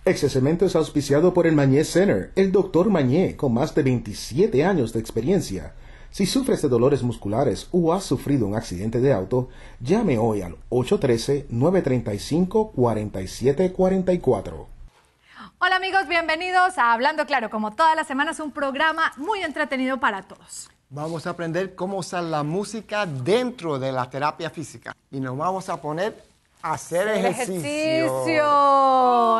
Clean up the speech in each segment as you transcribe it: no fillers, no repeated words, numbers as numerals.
Este segmento es auspiciado por el Mañé Center, el Dr. Mañé, con más de 27 años de experiencia. Si sufres de dolores musculares o has sufrido un accidente de auto, llame hoy al 813-935-4744. Hola amigos, bienvenidos a Hablando Claro. Como todas las semanas, un programa muy entretenido para todos. Vamos a aprender cómo usar la música dentro de la terapia física. Y nos vamos a poner a hacer ejercicio.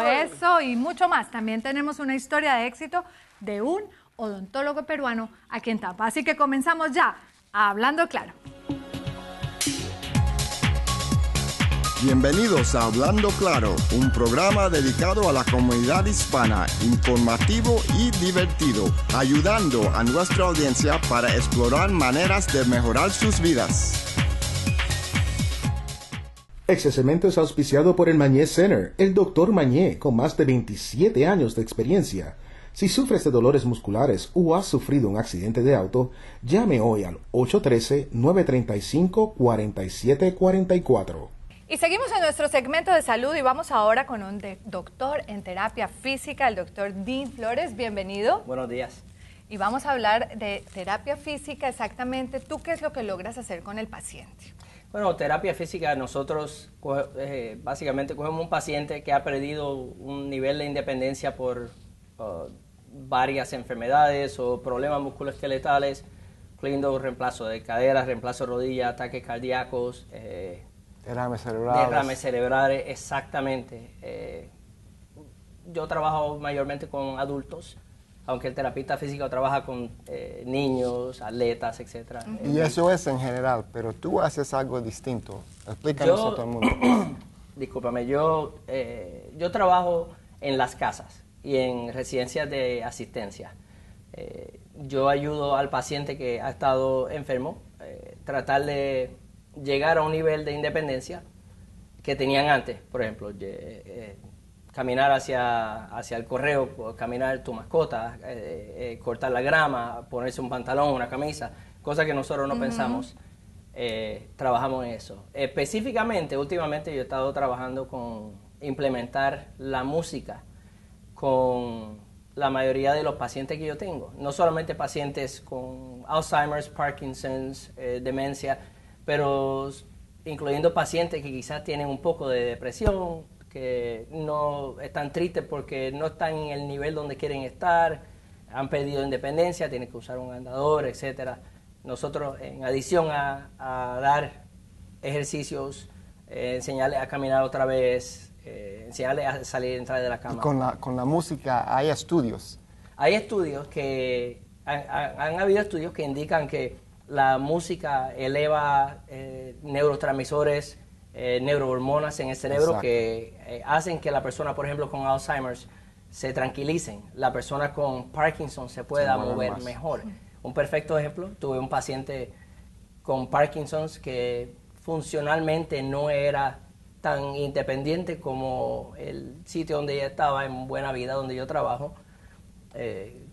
Eso y mucho más. También tenemos una historia de éxito de un odontólogo peruano aquí en Tampa. Así que comenzamos ya a Hablando Claro. Bienvenidos a Hablando Claro, un programa dedicado a la comunidad hispana, informativo y divertido, ayudando a nuestra audiencia para explorar maneras de mejorar sus vidas. Este segmento es auspiciado por el Mañé Center, el Dr. Mañé, con más de 27 años de experiencia. Si sufres de dolores musculares o has sufrido un accidente de auto, llame hoy al 813-935-4744. Y seguimos en nuestro segmento de salud y vamos ahora con un doctor en terapia física, el doctor Dean Flores. Bienvenido. Buenos días. Y vamos a hablar de terapia física exactamente. ¿Tú qué es lo que logras hacer con el paciente? Bueno, terapia física, nosotros básicamente cogemos un paciente que ha perdido un nivel de independencia por varias enfermedades o problemas musculoesqueletales, incluyendo reemplazo de cadera, reemplazo de rodilla, ataques cardíacos, Derrames cerebrales. derrames cerebrales, exactamente. Yo trabajo mayormente con adultos, aunque el terapista físico trabaja con niños, atletas, etc. Y eso es en general, pero tú haces algo distinto. Explícanos a todo el mundo. Discúlpame, yo trabajo en las casas y en residencias de asistencia. Yo ayudo al paciente que ha estado enfermo, tratar de llegar a un nivel de independencia que tenían antes. Por ejemplo, caminar hacia el correo, caminar tu mascota, cortar la grama, ponerse un pantalón, una camisa, cosas que nosotros no pensamos. Trabajamos en eso. Específicamente, últimamente yo he estado trabajando con implementar la música con la mayoría de los pacientes que yo tengo. No solamente pacientes con Alzheimer's, Parkinson's, demencia, pero incluyendo pacientes que quizás tienen un poco de depresión, que no están tristes porque no están en el nivel donde quieren estar, han perdido independencia, tienen que usar un andador, etc. Nosotros, en adición a dar ejercicios, enseñarles a caminar otra vez, enseñarles a salir y entrar de la cama. Y con la música hay estudios. Hay estudios que, han habido estudios que indican que la música eleva neurotransmisores, neurohormonas en el cerebro. Exacto. Que hacen que la persona, por ejemplo, con Alzheimer's se tranquilicen. La persona con Parkinson se pueda mover mejor. Un perfecto ejemplo, tuve un paciente con Parkinson's que funcionalmente no era tan independiente como el sitio donde ella estaba, en Buena Vida, donde yo trabajo,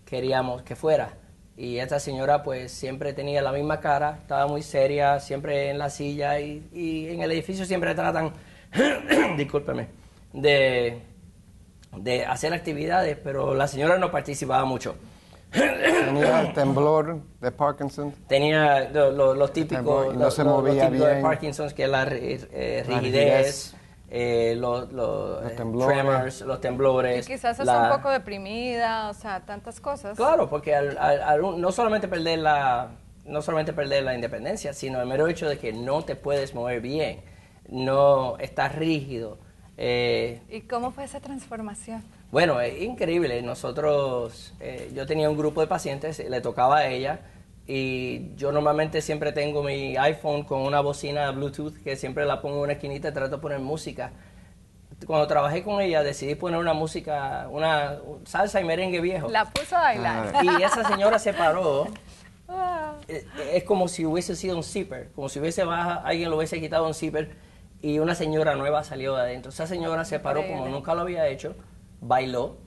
queríamos que fuera. Y esta señora pues siempre tenía la misma cara, estaba muy seria, siempre en la silla y en el edificio siempre tratan, discúlpeme, de hacer actividades, pero la señora no participaba mucho. Tenía el temblor de Parkinson. Tenía los típicos, no se movía los típicos bien. de Parkinson, que es la rigidez. Los tremors, los temblores. Y quizás está un poco deprimida, o sea, tantas cosas. Claro, porque no solamente perder la independencia, sino el mero hecho de que no te puedes mover bien, no estás rígido. ¿Y cómo fue esa transformación? Bueno, es increíble. Nosotros, yo tenía un grupo de pacientes, le tocaba a ella, y yo normalmente siempre tengo mi iPhone con una bocina Bluetooth que siempre la pongo en una esquinita y trato de poner música. Cuando trabajé con ella decidí poner una música, una salsa y merengue viejo. La puso a bailar. Y esa señora se paró. Es como si hubiese sido un zipper, como si alguien lo hubiese quitado un zipper y una señora nueva salió de adentro. Esa señora se paró como nunca lo había hecho, bailó,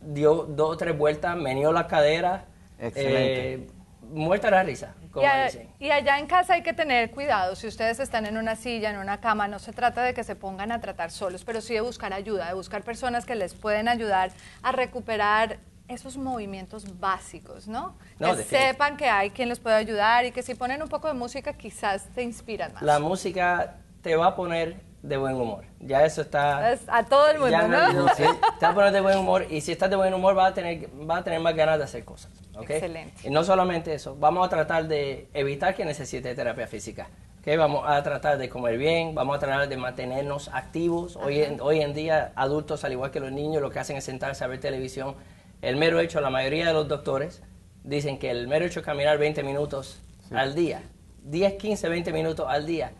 dio 2 o 3 vueltas, meneó la cadera. Excelente. Muerta la risa, como dicen. Y allá en casa hay que tener cuidado. Si ustedes están en una silla, en una cama, no se trata de que se pongan a tratar solos, pero sí de buscar ayuda, de buscar personas que les pueden ayudar a recuperar esos movimientos básicos, ¿no? Que sepan que hay quien les puede ayudar y que si ponen un poco de música quizás se inspiran más. La música te va a poner de buen humor. Ya eso está... A todo el mundo, ¿no? Sí, te va a poner de buen humor y si estás de buen humor vas a tener más ganas de hacer cosas. ¿Okay? Excelente. Y no solamente eso, vamos a tratar de evitar que necesite terapia física. ¿Okay? Vamos a tratar de comer bien, vamos a tratar de mantenernos activos. Hoy en día, adultos, al igual que los niños, lo que hacen es sentarse a ver televisión. El mero hecho, la mayoría de los doctores dicen que el mero hecho de caminar 20 minutos al día, 10, 15, 20 minutos al día,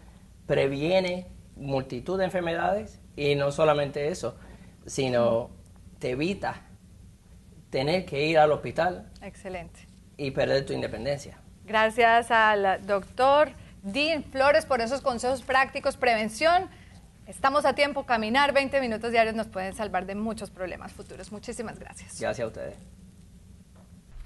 previene multitud de enfermedades y no solamente eso, sino te evita tener que ir al hospital. Excelente. Y perder tu independencia. Gracias al doctor Dean Flores por esos consejos prácticos, prevención. Estamos a tiempo, caminar 20 minutos diarios nos pueden salvar de muchos problemas futuros. Muchísimas gracias. Gracias a ustedes.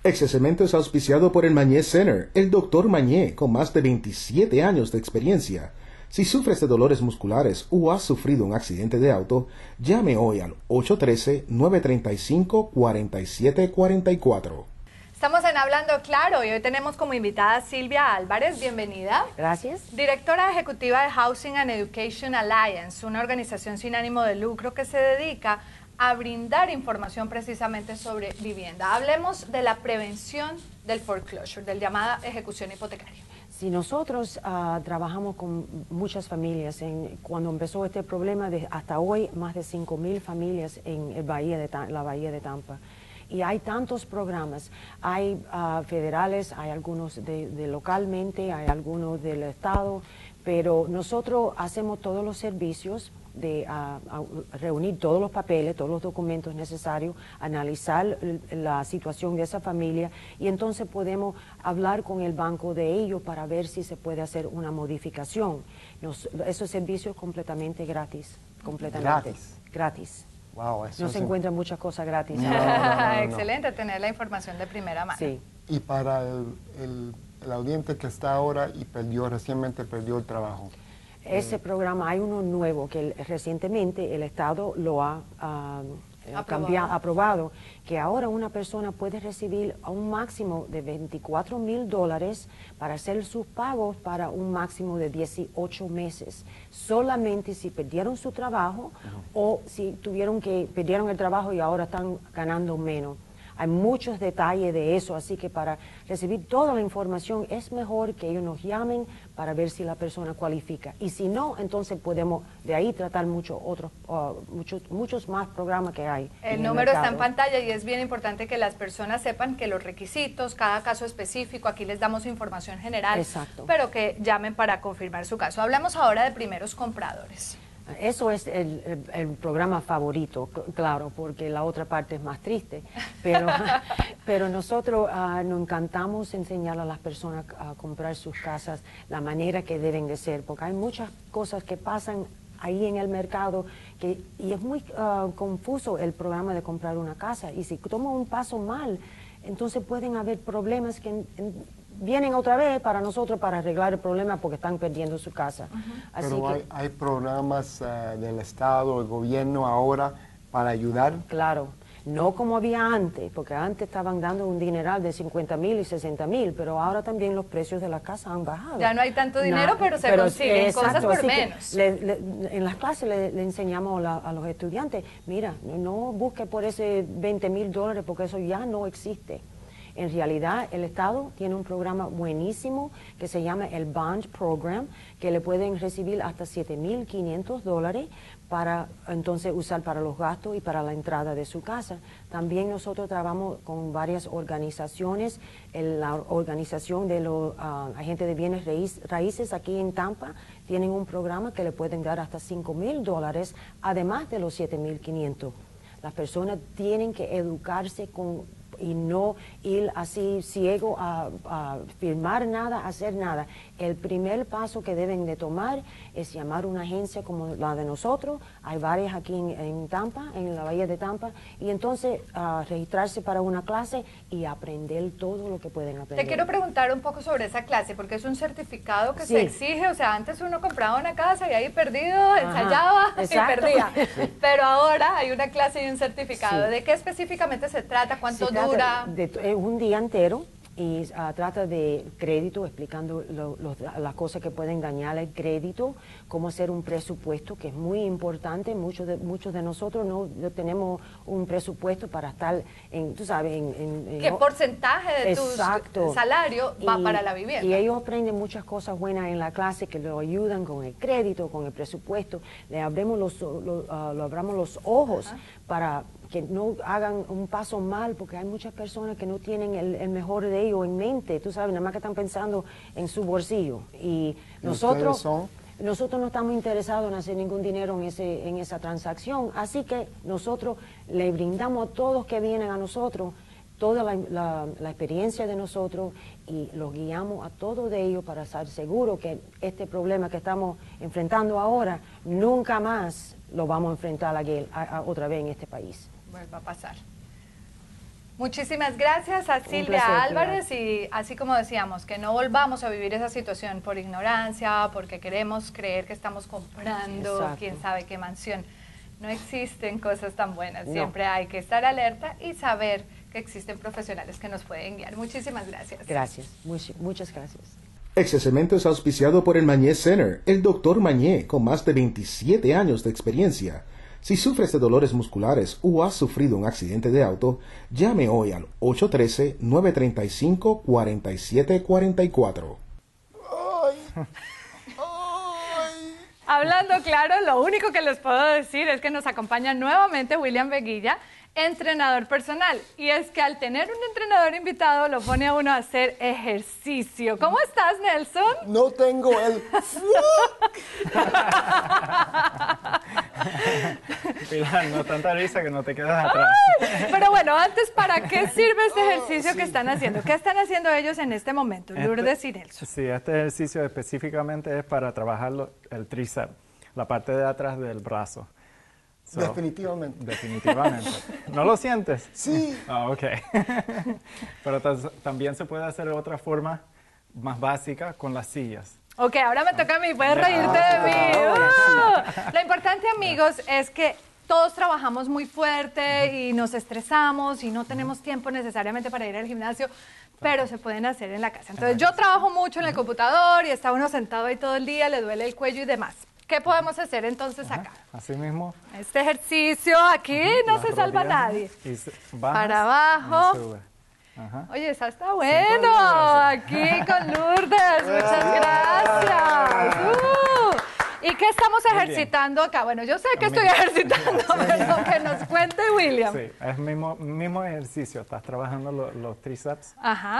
Este segmento es auspiciado por el Mañé Center, el Dr. Mañé, con más de 27 años de experiencia. Si sufres de dolores musculares o has sufrido un accidente de auto, llame hoy al 813-935-4744. Estamos en Hablando Claro y hoy tenemos como invitada a Silvia Álvarez. Bienvenida. Gracias. Directora ejecutiva de Housing and Education Alliance, una organización sin ánimo de lucro que se dedica a brindar información precisamente sobre vivienda. Hablemos de la prevención del foreclosure, del llamada ejecución hipotecaria. Si nosotros trabajamos con muchas familias, cuando empezó este problema, hasta hoy más de 5,000 familias en la Bahía de Tampa. Y hay tantos programas, hay federales, hay algunos de localmente, hay algunos del estado, pero nosotros hacemos todos los servicios de reunir todos los papeles, todos los documentos necesarios, analizar la situación de esa familia y entonces podemos hablar con el banco de ellos para ver si se puede hacer una modificación. Esos servicios completamente gratis, completamente gratis. Wow, eso no se encuentran muchas cosas gratis. No. Excelente tener la información de primera mano. Sí. Y para el audiente que está ahora y recientemente perdió el trabajo. Ese programa, hay uno nuevo que recientemente el Estado lo ha aprobado, que ahora una persona puede recibir a un máximo de $24,000 para hacer sus pagos para un máximo de 18 meses, solamente si perdieron su trabajo o si perdieron el trabajo y ahora están ganando menos. Hay muchos detalles de eso, así que para recibir toda la información es mejor que ellos nos llamen para ver si la persona cualifica. Y si no, entonces podemos de ahí tratar muchos más programas que hay. El número está en pantalla y es bien importante que las personas sepan que los requisitos, cada caso específico, aquí les damos información general, exacto, pero que llamen para confirmar su caso. Hablamos ahora de primeros compradores. Eso es el programa favorito, claro, porque la otra parte es más triste, pero nosotros nos encantamos enseñar a las personas a comprar sus casas la manera que deben de ser, porque hay muchas cosas que pasan ahí en el mercado y es muy confuso el programa de comprar una casa, y si toman un paso mal, entonces pueden haber problemas que vienen otra vez para nosotros para arreglar el problema porque están perdiendo su casa. Así Pero que, hay programas del Estado, del gobierno ahora para ayudar. Claro, no como había antes, porque antes estaban dando un dineral de 50,000 y 60,000, pero ahora también los precios de las casas han bajado. Ya no hay tanto dinero, pero se consiguen cosas por menos. En las clases le enseñamos a los estudiantes, mira, no busque por ese $20,000 porque eso ya no existe. En realidad, el Estado tiene un programa buenísimo que se llama el Bond Program, que le pueden recibir hasta $7,500 para entonces usar para los gastos y para la entrada de su casa. También nosotros trabajamos con varias organizaciones. La organización de los agentes de bienes raíces aquí en Tampa tienen un programa que le pueden dar hasta $5,000, además de los $7,500. Las personas tienen que educarse con y no ir así ciego a firmar nada, hacer nada. El primer paso que deben de tomar es llamar a una agencia como la de nosotros. Hay varias aquí en Tampa, en la bahía de Tampa, y entonces registrarse para una clase y aprender todo lo que pueden aprender. Te quiero preguntar un poco sobre esa clase, porque es un certificado que se exige. O sea, antes uno compraba una casa y ahí perdido, ensayaba y perdía. Pero ahora hay una clase y un certificado. ¿De qué específicamente se trata? ¿Cuánto dura? Es un día entero. Y trata de crédito, explicando las cosas que pueden dañar el crédito, cómo hacer un presupuesto, que es muy importante. Muchos de nosotros no tenemos un presupuesto para estar tú sabes, ¿Qué porcentaje de tu salario va para la vivienda? Y ellos aprenden muchas cosas buenas en la clase que lo ayudan con el crédito, con el presupuesto. Le abramos los ojos para que no hagan un paso mal, porque hay muchas personas que no tienen el mejor de ellos en mente, tú sabes, nada más que están pensando en su bolsillo. Y nosotros no estamos interesados en hacer ningún dinero en esa transacción, así que nosotros le brindamos a todos que vienen a nosotros toda la experiencia de nosotros y los guiamos a todos de ellos para estar seguros que este problema que estamos enfrentando ahora, nunca más lo vamos a enfrentar otra vez en este país. Va a pasar. Muchísimas gracias a Silvia Álvarez, y así como decíamos, que no volvamos a vivir esa situación por ignorancia, porque queremos creer que estamos comprando quién sabe qué mansión. No existen cosas tan buenas, siempre hay que estar alerta y saber que existen profesionales que nos pueden guiar. Muchísimas gracias. Gracias, muchas gracias. Este segmento es auspiciado por el Mañé Center, el Dr. Mañé, con más de 27 años de experiencia. Si sufres de dolores musculares o has sufrido un accidente de auto, llame hoy al 813-935-4744. Hablando claro, lo único que les puedo decir es que nos acompaña nuevamente William Veguilla, entrenador personal. Y es que al tener un entrenador invitado lo pone a uno a hacer ejercicio. ¿Cómo estás, Nelson? No tengo el... Pilar, no tanta risa que no te quedas atrás. Ay, pero bueno, antes, ¿para qué sirve este ejercicio que están haciendo? ¿Qué están haciendo ellos en este momento, Lourdes y Nelson? Sí, este ejercicio específicamente es para trabajar el tríceps, la parte de atrás del brazo. Definitivamente. Definitivamente. ¿No lo sientes? Sí. Ok. Pero también se puede hacer de otra forma más básica con las sillas. Ok, ahora me toca a mí, puedes reírte de mí. Lo importante, amigos, es que todos trabajamos muy fuerte y nos estresamos y no tenemos tiempo necesariamente para ir al gimnasio, pero se pueden hacer en la casa. Entonces, yo trabajo mucho en el computador y está uno sentado ahí todo el día, le duele el cuello y demás. ¿Qué podemos hacer entonces acá? Así mismo. Este ejercicio aquí no se salva nadie. Para abajo. Oye, esa está bueno. Aquí con Lourdes. Muchas gracias. ¿Y qué estamos ejercitando acá? Bueno, yo sé que estoy ejercitando, pero que nos cuente William. Sí, es el mismo ejercicio. Estás trabajando los tríceps,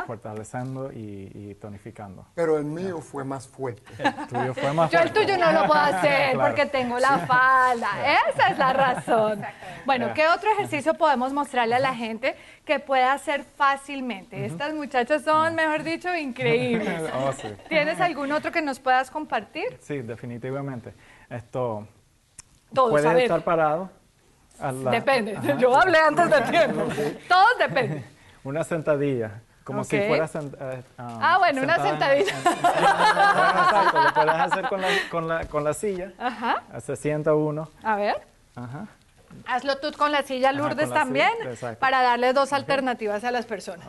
fortaleciendo y tonificando. Pero el mío fue más fuerte. El tuyo fue más fuerte. Yo el tuyo no lo puedo hacer porque tengo la falda. Esa es la razón. Bueno, ¿qué otro ejercicio podemos mostrarle a la gente que pueda hacer fácilmente? Estas muchachas son, mejor dicho, increíbles. Sí. ¿Tienes algún otro que nos puedas compartir? Sí, definitivamente. Esto todos, puede estar parado. Depende. Yo hablé antes de tiempo. Todos depende. Una sentadilla, como si fuera bueno, una sentadilla. Exacto, lo puedes hacer con la silla. Se sienta uno. A ver. Hazlo tú con la silla, Lourdes, también, para darle dos alternativas a las personas.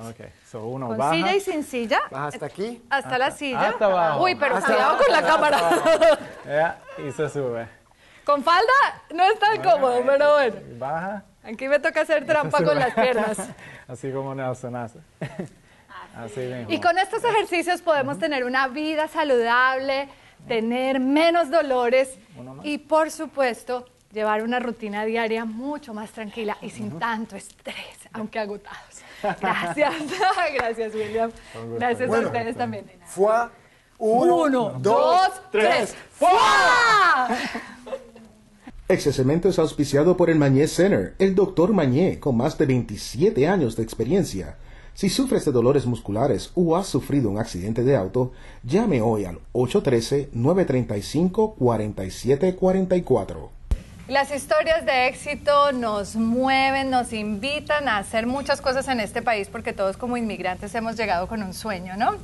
Uno con baja, silla y sin silla. Baja hasta aquí. Hasta la silla. Hasta abajo. Uy, pero cuidado con la cámara. Y se sube. Con falda no es tan cómodo, pero bueno. Baja. Aquí me toca hacer trampa con las piernas. Así como Nelson hace. Así mismo. Y con estos ejercicios podemos tener una vida saludable, tener menos dolores y, por supuesto, llevar una rutina diaria mucho más tranquila y sin tanto estrés, aunque agotados. Gracias. Gracias, William. Gracias a ustedes también. Fue 1, 2, 3. ¡Fua! Este segmento es auspiciado por el Mañé Center, el Dr. Mañé, con más de 27 años de experiencia. Si sufres de dolores musculares o has sufrido un accidente de auto, llame hoy al 813-935-4744. Las historias de éxito nos mueven, nos invitan a hacer muchas cosas en este país porque todos como inmigrantes hemos llegado con un sueño, ¿no?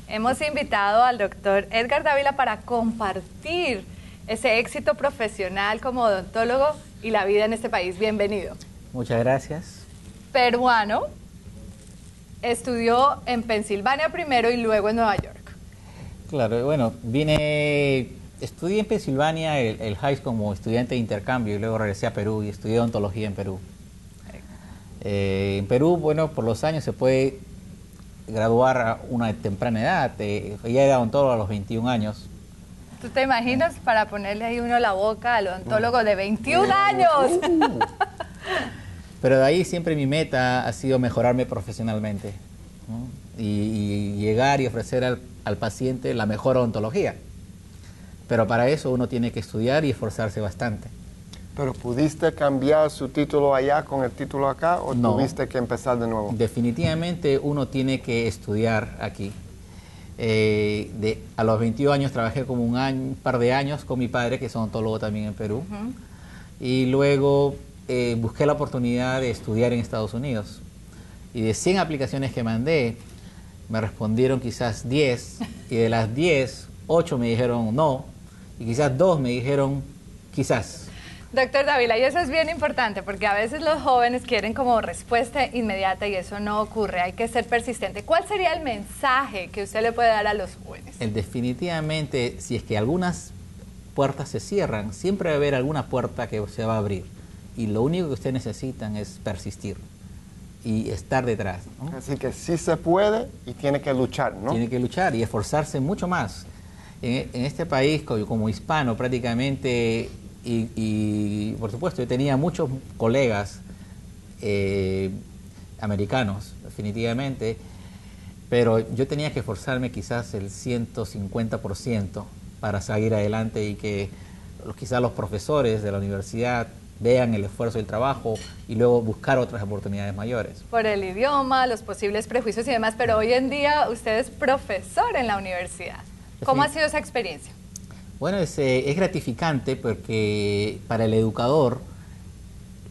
Hemos invitado al doctor Edgar Dávila para compartir ese éxito profesional como odontólogo y la vida en este país. Bienvenido. Muchas gracias. Peruano, estudió en Pensilvania primero y luego en Nueva York. Claro, bueno, estudié en Pensilvania el high school como estudiante de intercambio y luego regresé a Perú y estudié odontología en Perú. En Perú, bueno, por los años se puede graduar a una temprana edad. Ya era odontólogo a los 21 años. ¿Tú te imaginas para ponerle ahí uno la boca al odontólogo de 21 años? Pero de ahí siempre mi meta ha sido mejorarme profesionalmente, ¿no? y llegar y ofrecer al paciente la mejor odontología. Pero para eso uno tiene que estudiar y esforzarse bastante. ¿Pero pudiste cambiar su título allá con el título acá o No, tuviste que empezar de nuevo? Definitivamente uno tiene que estudiar aquí. A los 21 años trabajé como un par de años con mi padre, que es odontólogo también en Perú. Y luego busqué la oportunidad de estudiar en Estados Unidos. Y de 100 aplicaciones que mandé, me respondieron quizás 10. Y de las 10, 8 me dijeron no. Y quizás 2 me dijeron quizás. Doctor Dávila, y eso es bien importante porque a veces los jóvenes quieren como respuesta inmediata y eso no ocurre, hay que ser persistente. ¿Cuál sería el mensaje que usted le puede dar a los jóvenes? Definitivamente, si es que algunas puertas se cierran, siempre va a haber alguna puerta que se va a abrir. Y lo único que ustedes necesitan es persistir y estar detrás, ¿no? Así que sí se puede y tiene que luchar, ¿no? Tiene que luchar y esforzarse mucho más. En este país, como hispano, prácticamente... Y por supuesto, yo tenía muchos colegas americanos, definitivamente, pero yo tenía que esforzarme quizás el 150% para seguir adelante y que quizás los profesores de la universidad vean el esfuerzo y el trabajo y luego buscar otras oportunidades mayores. Por el idioma, los posibles prejuicios y demás, pero hoy en día usted es profesor en la universidad. ¿Cómo ha sido esa experiencia? Bueno, es gratificante porque para el educador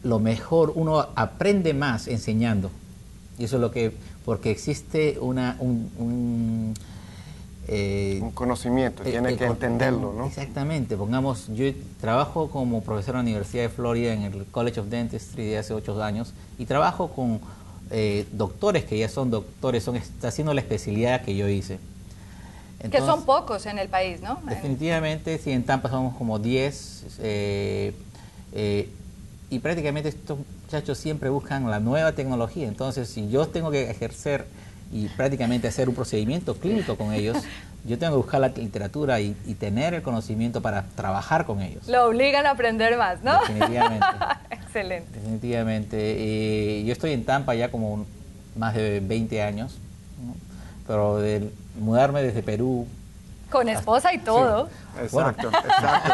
lo mejor, uno aprende más enseñando. Y eso es lo que, porque existe un conocimiento, tiene que entenderlo, ¿no? Exactamente. Pongamos, yo trabajo como profesor en la Universidad de Florida en el College of Dentistry de hace 8 años y trabajo con doctores que ya son doctores, está haciendo la especialidad que yo hice. Entonces, que son pocos en el país, ¿no? Definitivamente, sí, en Tampa somos como 10 y prácticamente estos muchachos siempre buscan la nueva tecnología. Entonces, si yo tengo que ejercer y prácticamente hacer un procedimiento clínico con ellos, yo tengo que buscar la literatura y tener el conocimiento para trabajar con ellos. Lo obligan a aprender más, ¿no? Definitivamente. Excelente. Definitivamente. Yo estoy en Tampa ya como más de 20 años, ¿no? Pero de mudarme desde Perú. Con esposa y todo. Sí, exacto, bueno. Exacto.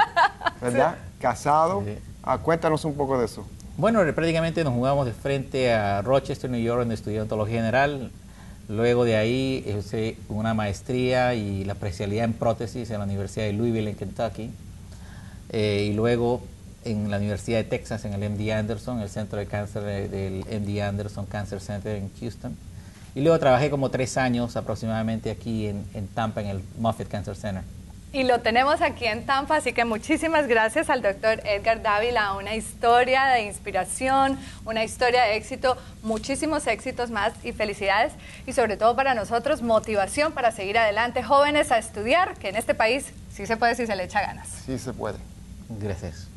¿Verdad? Sí. Casado. Sí. Cuéntanos un poco de eso. Bueno, prácticamente nos mudamos de frente a Rochester, New York, donde estudié odontología general. Luego de ahí hice una maestría y la especialidad en prótesis en la Universidad de Louisville, en Kentucky. Y luego en la Universidad de Texas, en el MD Anderson, el centro de cáncer del MD Anderson Cancer Center en Houston. Y luego trabajé como 3 años aproximadamente aquí en Tampa, en el Moffitt Cancer Center. Y lo tenemos aquí en Tampa, así que muchísimas gracias al doctor Edgar Dávila, una historia de inspiración, una historia de éxito, muchísimos éxitos más y felicidades. Y sobre todo para nosotros, motivación para seguir adelante, jóvenes a estudiar, que en este país sí se puede si se le echa ganas. Sí se puede. Gracias.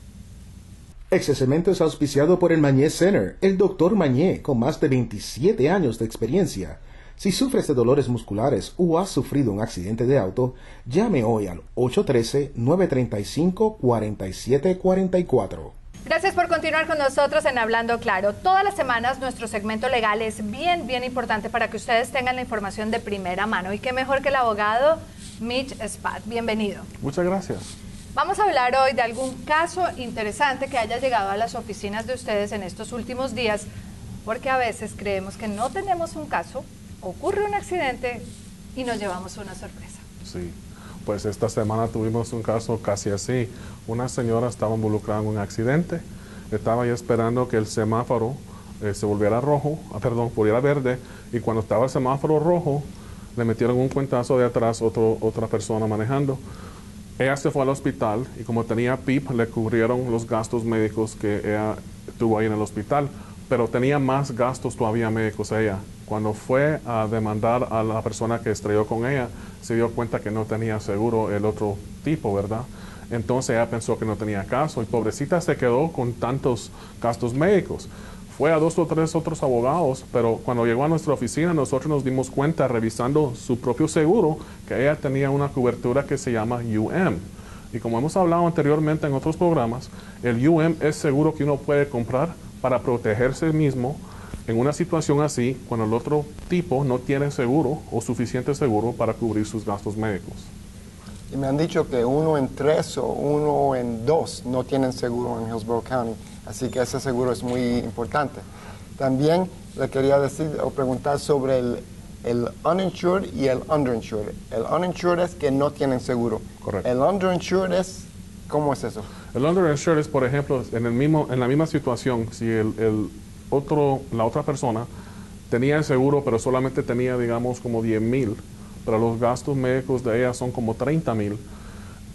Este segmento es auspiciado por el Mañé Center, el Dr. Mañé, con más de 27 años de experiencia. Si sufres de dolores musculares o has sufrido un accidente de auto, llame hoy al 813-935-4744. Gracias por continuar con nosotros en Hablando Claro. Todas las semanas nuestro segmento legal es bien importante para que ustedes tengan la información de primera mano. Y qué mejor que el abogado Mitch Spat. Bienvenido. Muchas gracias. Vamos a hablar hoy de algún caso interesante que haya llegado a las oficinas de ustedes en estos últimos días, porque a veces creemos que no tenemos un caso, ocurre un accidente y nos llevamos una sorpresa. Sí, pues esta semana tuvimos un caso casi así. Una señora estaba involucrada en un accidente, estaba ahí esperando que el semáforo se volviera rojo, volviera verde, y cuando estaba el semáforo rojo, le metieron un cuentazo de atrás otra persona manejando. Ella se fue al hospital y como tenía PIP, le cubrieron los gastos médicos que ella tuvo ahí en el hospital, pero tenía más gastos todavía médicos ella. Cuando fue a demandar a la persona que estrelló con ella, se dio cuenta que no tenía seguro el otro tipo, ¿verdad? Entonces ella pensó que no tenía caso y pobrecita se quedó con tantos gastos médicos. Fue a 2 o 3 otros abogados, pero cuando llegó a nuestra oficina nosotros nos dimos cuenta, revisando su propio seguro, que ella tenía una cobertura que se llama UM. Y como hemos hablado anteriormente en otros programas, el UM es seguro que uno puede comprar para protegerse mismo en una situación así, cuando el otro tipo no tiene seguro o suficiente seguro para cubrir sus gastos médicos. Y me han dicho que 1 en 3 o 1 en 2 no tienen seguro en Hillsborough County, así que ese seguro es muy importante. También le quería decir o preguntar sobre el uninsured y el underinsured. El uninsured es que no tienen seguro. Correcto. El underinsured es, ¿cómo es eso? El underinsured es, por ejemplo, en la misma situación, si la otra persona tenía el seguro, pero solamente tenía, digamos, como 10,000, pero los gastos médicos de ella son como 30,000.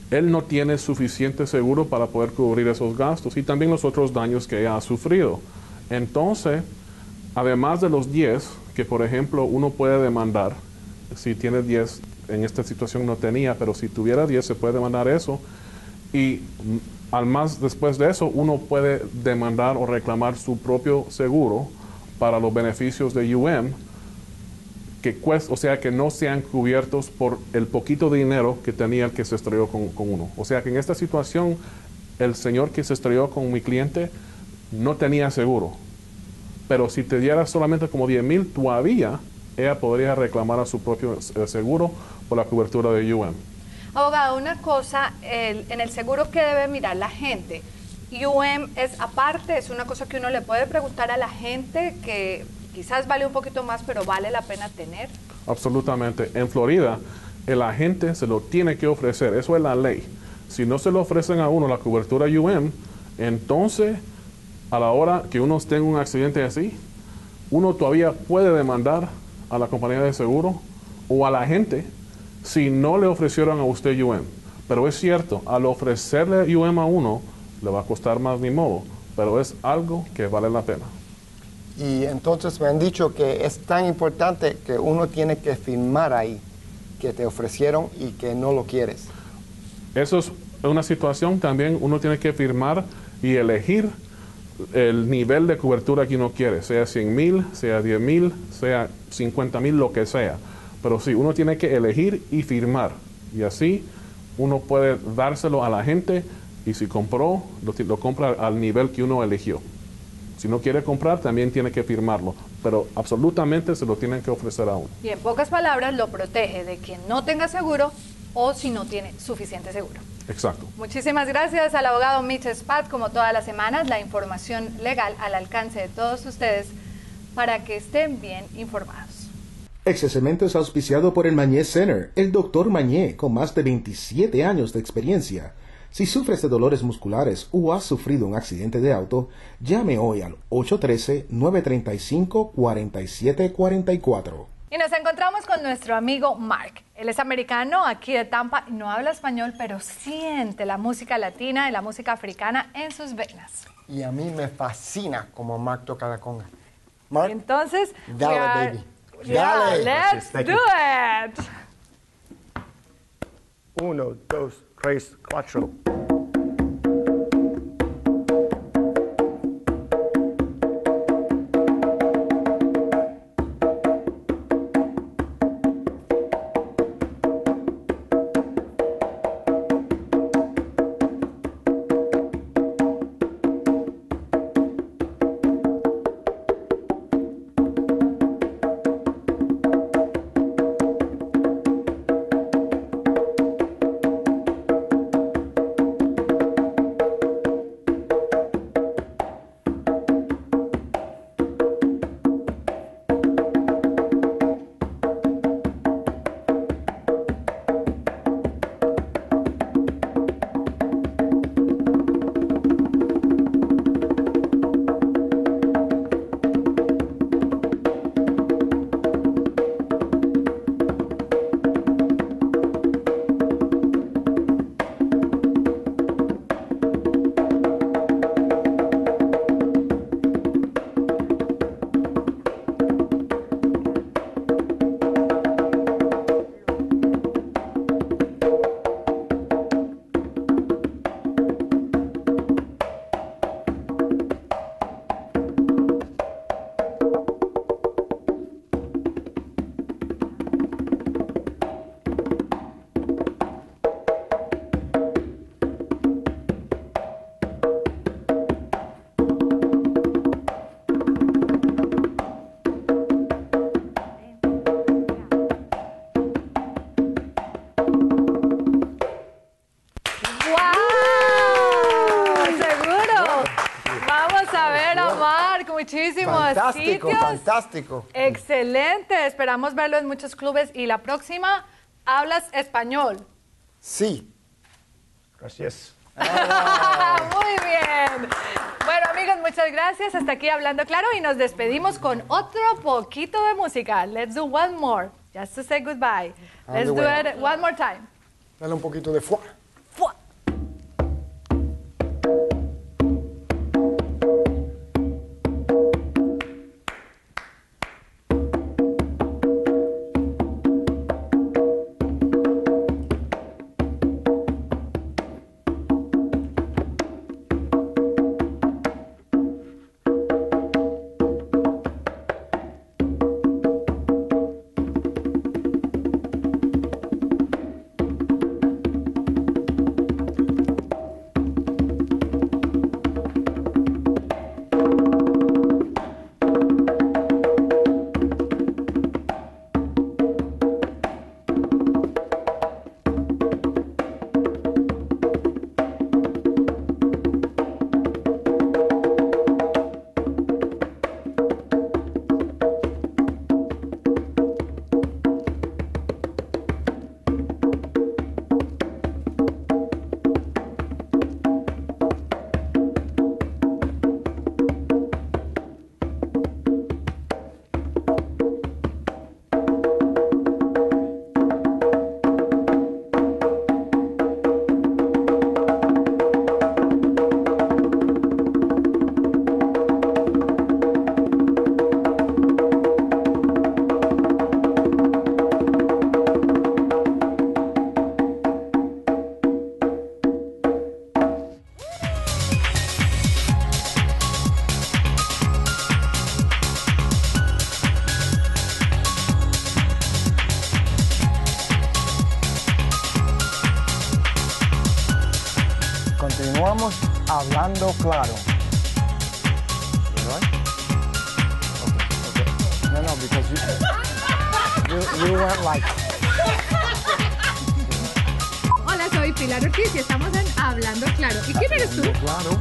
Él no tiene suficiente seguro para poder cubrir esos gastos y también los otros daños que ella ha sufrido. Entonces, además de los 10, que por ejemplo uno puede demandar, si tiene 10, en esta situación no tenía, pero si tuviera 10 se puede demandar eso, y después de eso uno puede demandar o reclamar su propio seguro para los beneficios de UM, o sea, que no sean cubiertos por el poquito de dinero que tenía el que se estrelló con uno. O sea, que en esta situación, el señor que se estrelló con mi cliente no tenía seguro. Pero si te diera solamente como 10,000, todavía ella podría reclamar a su propio seguro por la cobertura de UM. Abogado, una cosa, en el seguro que debe mirar la gente, UM es aparte, es una cosa que uno le puede preguntar a la gente que quizás vale un poquito más, pero vale la pena tener. Absolutamente. En Florida, el agente se lo tiene que ofrecer. Eso es la ley. Si no se lo ofrecen a uno la cobertura UM, entonces, a la hora que uno tenga un accidente así, uno todavía puede demandar a la compañía de seguro o a la agente si no le ofrecieron a usted UM. Pero es cierto, al ofrecerle UM a uno, le va a costar más ni modo, pero es algo que vale la pena. Y entonces me han dicho que es tan importante que uno tiene que firmar ahí que te ofrecieron y que no lo quieres. Eso es una situación también, uno tiene que firmar y elegir el nivel de cobertura que uno quiere, sea 100,000, sea 10,000, sea 50,000, lo que sea. Pero sí, uno tiene que elegir y firmar. Y así uno puede dárselo a la gente y si compró, lo compra al nivel que uno eligió. Si no quiere comprar, también tiene que firmarlo, pero absolutamente se lo tienen que ofrecer a uno. Y en pocas palabras, lo protege de quien no tenga seguro o si no tiene suficiente seguro. Exacto. Muchísimas gracias al abogado Mitch Spat. Como todas las semanas, la información legal al alcance de todos ustedes para que estén bien informados. Este segmento es auspiciado por el Mañé Center, el Dr. Mañé, con más de 27 años de experiencia. Si sufres de dolores musculares o has sufrido un accidente de auto, llame hoy al 813-935-4744. Y nos encontramos con nuestro amigo Mark. Él es americano, aquí de Tampa, y no habla español, pero siente la música latina y la música africana en sus venas. Y a mí me fascina como Mark toca la conga. Mark, entonces, dale, baby. Dale. Let's do it. 1, 2, 3, 4. muchísimos fantástico, sitios. Fantástico. Excelente. Esperamos verlo en muchos clubes. Y la próxima, ¿hablas español? Sí. Gracias. Muy bien. Bueno, amigos, muchas gracias. Hasta aquí Hablando Claro y nos despedimos con otro poquito de música. Let's do one more, just to say goodbye. Let's do it one more time. Dale un poquito de fuá. Fuá. Continuamos Hablando Claro. Right? Okay. No, because you went like... Hola, soy Pilar Ortiz y estamos en Hablando Claro. ¿Y quién eres tú? Claro.